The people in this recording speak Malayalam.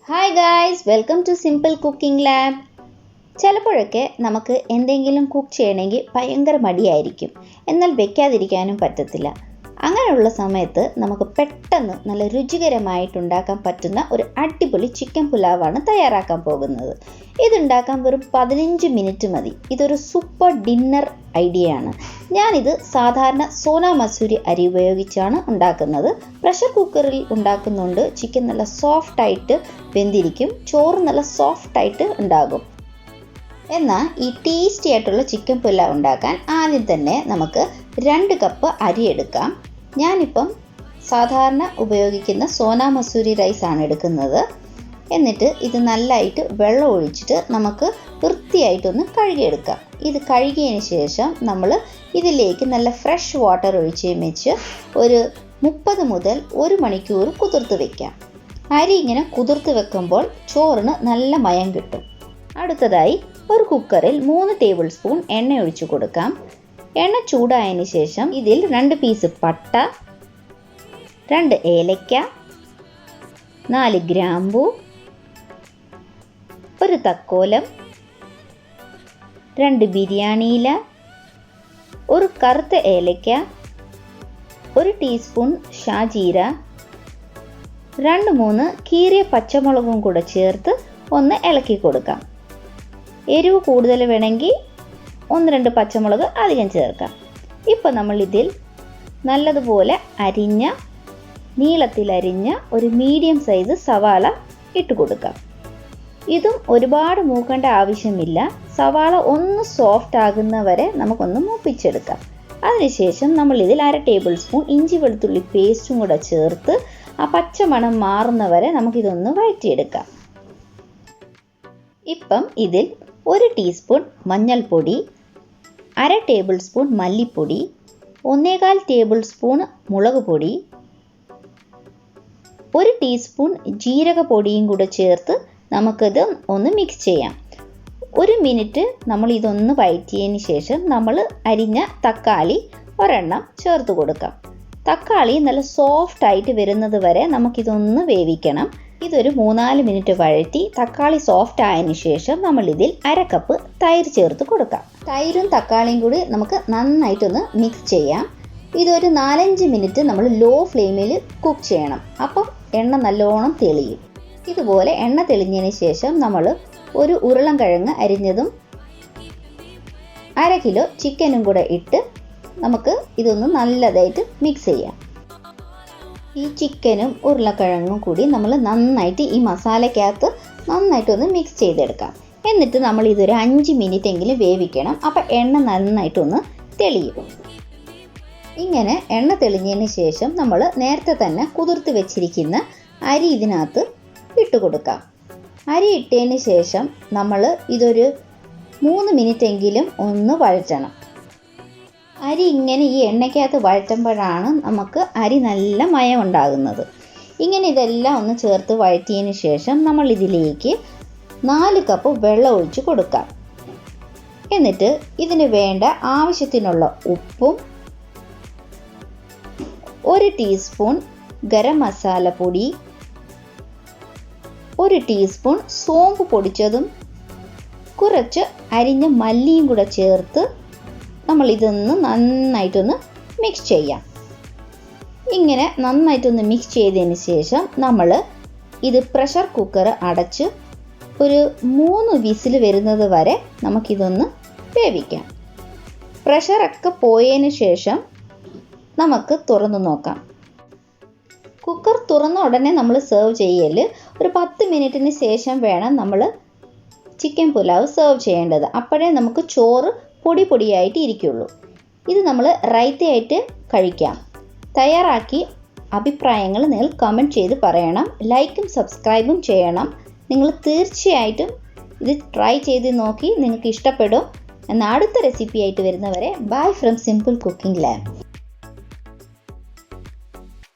Hi guys, welcome to simple cooking lab. ചിലപ്പോഴൊക്കെ നമുക്ക് എന്തെങ്കിലും കുക്ക് ചെയ്യണമെങ്കിൽ ഭയങ്കര മടിയായിരിക്കും, എന്നാൽ വെക്കാതിരിക്കാനും പറ്റത്തില്ല. അങ്ങനെയുള്ള സമയത്ത് നമുക്ക് പെട്ടെന്ന് നല്ല രുചികരമായിട്ടുണ്ടാക്കാൻ പറ്റുന്ന ഒരു അടിപൊളി ചിക്കൻ പുലാവാണ് തയ്യാറാക്കാൻ പോകുന്നത്. ഇതുണ്ടാക്കാൻ വെറും 15 മിനിറ്റ് മതി. ഇതൊരു സൂപ്പർ ഡിന്നർ ഐഡിയ ആണ്. ഞാനിത് സാധാരണ സോന മസൂരി അരി ഉപയോഗിച്ചാണ് ഉണ്ടാക്കുന്നത്. പ്രഷർ കുക്കറിൽ ഉണ്ടാക്കുന്നുണ്ട്. ചിക്കൻ നല്ല സോഫ്റ്റായിട്ട് വെന്തിരിക്കും, ചോറ് നല്ല സോഫ്റ്റായിട്ട് ഉണ്ടാകും. എന്നാൽ ഈ ടേസ്റ്റി ആയിട്ടുള്ള ചിക്കൻ പുലാവ് ഉണ്ടാക്കാൻ ആദ്യം തന്നെ നമുക്ക് 2 കപ്പ് അരി എടുക്കാം. ഞാനിപ്പം സാധാരണ ഉപയോഗിക്കുന്ന സോന മസൂരി റൈസാണ് എടുക്കുന്നത്. എന്നിട്ട് ഇത് നല്ലതായിട്ട് വെള്ളം ഒഴിച്ചിട്ട് നമുക്ക് വൃത്തിയായിട്ടൊന്ന് കഴുകിയെടുക്കാം. ഇത് കഴുകിയതിന് ശേഷം നമ്മൾ ഇതിലേക്ക് നല്ല ഫ്രഷ് വാട്ടർ ഒഴിച്ച് വെച്ച് ഒരു 30 മുതൽ 1 മണിക്കൂർ കുതിർത്ത് വെക്കാം. അരി ഇങ്ങനെ കുതിർത്ത് വെക്കുമ്പോൾ ചോറിന് നല്ല മയം കിട്ടും. അടുത്തതായി ഒരു കുക്കറിൽ 3 ടേബിൾ സ്പൂൺ എണ്ണ ഒഴിച്ചു കൊടുക്കാം. എണ്ണ ചൂടായതിന് ശേഷം ഇതിൽ 2 പീസ് പട്ട, 2 ഏലക്ക, 4 ഗ്രാമ്പൂ, 1 തക്കോലം, 2 ബിരിയാണി ഇല, 1 കറുത്ത ഏലക്ക, 1 ടീസ്പൂൺ ഷാജീര, 2-3 കീറിയ പച്ചമുളകും കൂടെ ചേർത്ത് ഒന്ന് ഇളക്കി കൊടുക്കാം. എരിവ് കൂടുതൽ വേണമെങ്കിൽ 1-2 പച്ചമുളക് അധികം ചേർക്കാം. ഇപ്പോൾ നമ്മൾ ഇതിൽ നല്ലതുപോലെ നീളത്തിലരിഞ്ഞ ഒരു മീഡിയം സൈസ് സവാള ഇട്ട് കൊടുക്കാം. ഇതും ഒരുപാട് മൂക്കേണ്ട ആവശ്യമില്ല. സവാള ഒന്ന് സോഫ്റ്റ് ആകുന്നവരെ നമുക്കൊന്ന് മൂപ്പിച്ചെടുക്കാം. അതിനുശേഷം നമ്മൾ ഇതിൽ 1/2 ടേബിൾ സ്പൂൺ ഇഞ്ചി വെളുത്തുള്ളി പേസ്റ്റും കൂടെ ചേർത്ത് ആ പച്ചമണം മാറുന്നവരെ നമുക്കിതൊന്ന് വഴറ്റിയെടുക്കാം. ഇപ്പം ഇതിൽ 1 ടീസ്പൂൺ മഞ്ഞൾപ്പൊടി, 1/2 ടേബിൾ സ്പൂൺ മല്ലിപ്പൊടി, 1/4 ടേബിൾ സ്പൂൺ മുളക് പൊടി, 1 ടീസ്പൂൺ ജീരകപ്പൊടിയും കൂടെ ചേർത്ത് നമുക്കിത് ഒന്ന് മിക്സ് ചെയ്യാം. 1 മിനിറ്റ് നമ്മൾ ഇതൊന്ന് വഴറ്റിയതിന് ശേഷം നമ്മൾ അരിഞ്ഞ തക്കാളി ഒരെണ്ണം ചേർത്ത് കൊടുക്കാം. തക്കാളി നല്ല സോഫ്റ്റ് ആയിട്ട് വരുന്നത് വരെ നമുക്കിതൊന്ന് വേവിക്കണം. ഇതൊരു 3-4 മിനിറ്റ് വഴറ്റി തക്കാളി സോഫ്റ്റ് ആയതിനു ശേഷം നമ്മൾ ഇതിൽ 1/2 കപ്പ് തൈര് ചേർത്ത് കൊടുക്കാം. തൈരും തക്കാളിയും കൂടി നമുക്ക് നന്നായിട്ടൊന്ന് മിക്സ് ചെയ്യാം. ഇതൊരു 4-5 മിനിറ്റ് നമ്മൾ ലോ ഫ്ലെയിമിൽ കുക്ക് ചെയ്യണം. അപ്പം എണ്ണ നല്ലോണം തെളിയും. ഇതുപോലെ എണ്ണ തെളിഞ്ഞതിന് ശേഷം നമ്മൾ ഒരു ഉരുളൻകിഴങ്ങ് അരിഞ്ഞതും 1/2 കിലോ ചിക്കനും കൂടെ ഇട്ട് നമുക്ക് ഇതൊന്ന് നല്ലതായിട്ട് മിക്സ് ചെയ്യാം. ഈ ചിക്കനും ഉരുളക്കിഴങ്ങും കൂടി നമ്മൾ നന്നായിട്ട് ഈ മസാലയ്ക്കകത്ത് നന്നായിട്ടൊന്ന് മിക്സ് ചെയ്തെടുക്കാം. എന്നിട്ട് നമ്മൾ ഇതൊരു 5 മിനിറ്റ് എങ്കിലും വേവിക്കണം. അപ്പോൾ എണ്ണ നന്നായിട്ടൊന്ന് തെളിയും. ഇങ്ങനെ എണ്ണ തെളിഞ്ഞതിന് ശേഷം നമ്മൾ നേരത്തെ തന്നെ കുതിർത്ത് വെച്ചിരിക്കുന്ന അരി ഇതിനകത്ത് ഇട്ട് കൊടുക്കാം. അരി ഇട്ടതിന് ശേഷം നമ്മൾ ഇതൊരു 3 മിനിറ്റ് എങ്കിലും ഒന്ന് വഴറ്റണം. അരി ഇങ്ങനെ ഈ എണ്ണയ്ക്കകത്ത് വഴറ്റുമ്പോഴാണ് നമുക്ക് അരി നല്ല മയം ഉണ്ടാകുന്നത്. ഇങ്ങനെ ഇതെല്ലാം ഒന്ന് ചേർത്ത് വഴറ്റിയതിന് ശേഷം നമ്മൾ ഇതിലേക്ക് 4 കപ്പ് വെള്ളം ഒഴിച്ച് കൊടുക്കാം. എന്നിട്ട് ഇതിന് വേണ്ട ആവശ്യത്തിനുള്ള ഉപ്പും 1 ടീസ്പൂൺ ഗരം മസാല പൊടി, 1 ടീസ്പൂൺ സോമ്പ് പൊടിച്ചതും കുറച്ച് അരിഞ്ഞ മല്ലിയും കൂടെ ചേർത്ത് നമ്മൾ ഇതൊന്ന് നന്നായിട്ടൊന്ന് മിക്സ് ചെയ്യാം. ഇങ്ങനെ നന്നായിട്ടൊന്ന് മിക്സ് ചെയ്തതിന് ശേഷം നമ്മൾ ഇത് പ്രഷർ കുക്കർ അടച്ച് ഒരു 3 വിസിൽ വരുന്നത് വരെ നമുക്കിതൊന്ന് വേവിക്കാം. പ്രഷറൊക്കെ പോയതിന് ശേഷം നമുക്ക് തുറന്നു നോക്കാം. കുക്കർ തുറന്ന ഉടനെ നമ്മൾ സെർവ് ചെയ്യൽ. ഒരു 10 മിനിറ്റിന് ശേഷം വേണം നമ്മൾ ചിക്കൻ പുലാവ് സെർവ് ചെയ്യേണ്ടത്. അപ്പോഴേ നമുക്ക് ചോറ് പൊടിയായിട്ട് ഇരിക്കുള്ളൂ. ഇത് നമ്മൾ റൈത്തയായിട്ട് കഴിക്കാം. തയ്യാറാക്കി അഭിപ്രായങ്ങൾ നിങ്ങൾ കമൻറ്റ് ചെയ്ത് പറയണം. ലൈക്കും സബ്സ്ക്രൈബും ചെയ്യണം. നിങ്ങൾ തീർച്ചയായിട്ടും ഇത് ട്രൈ ചെയ്ത് നോക്കി നിങ്ങൾക്ക് ഇഷ്ടപ്പെടും. എന്നാൽ അടുത്ത റെസിപ്പി ആയിട്ട് വരുന്നവരെ bye from simple cooking lab.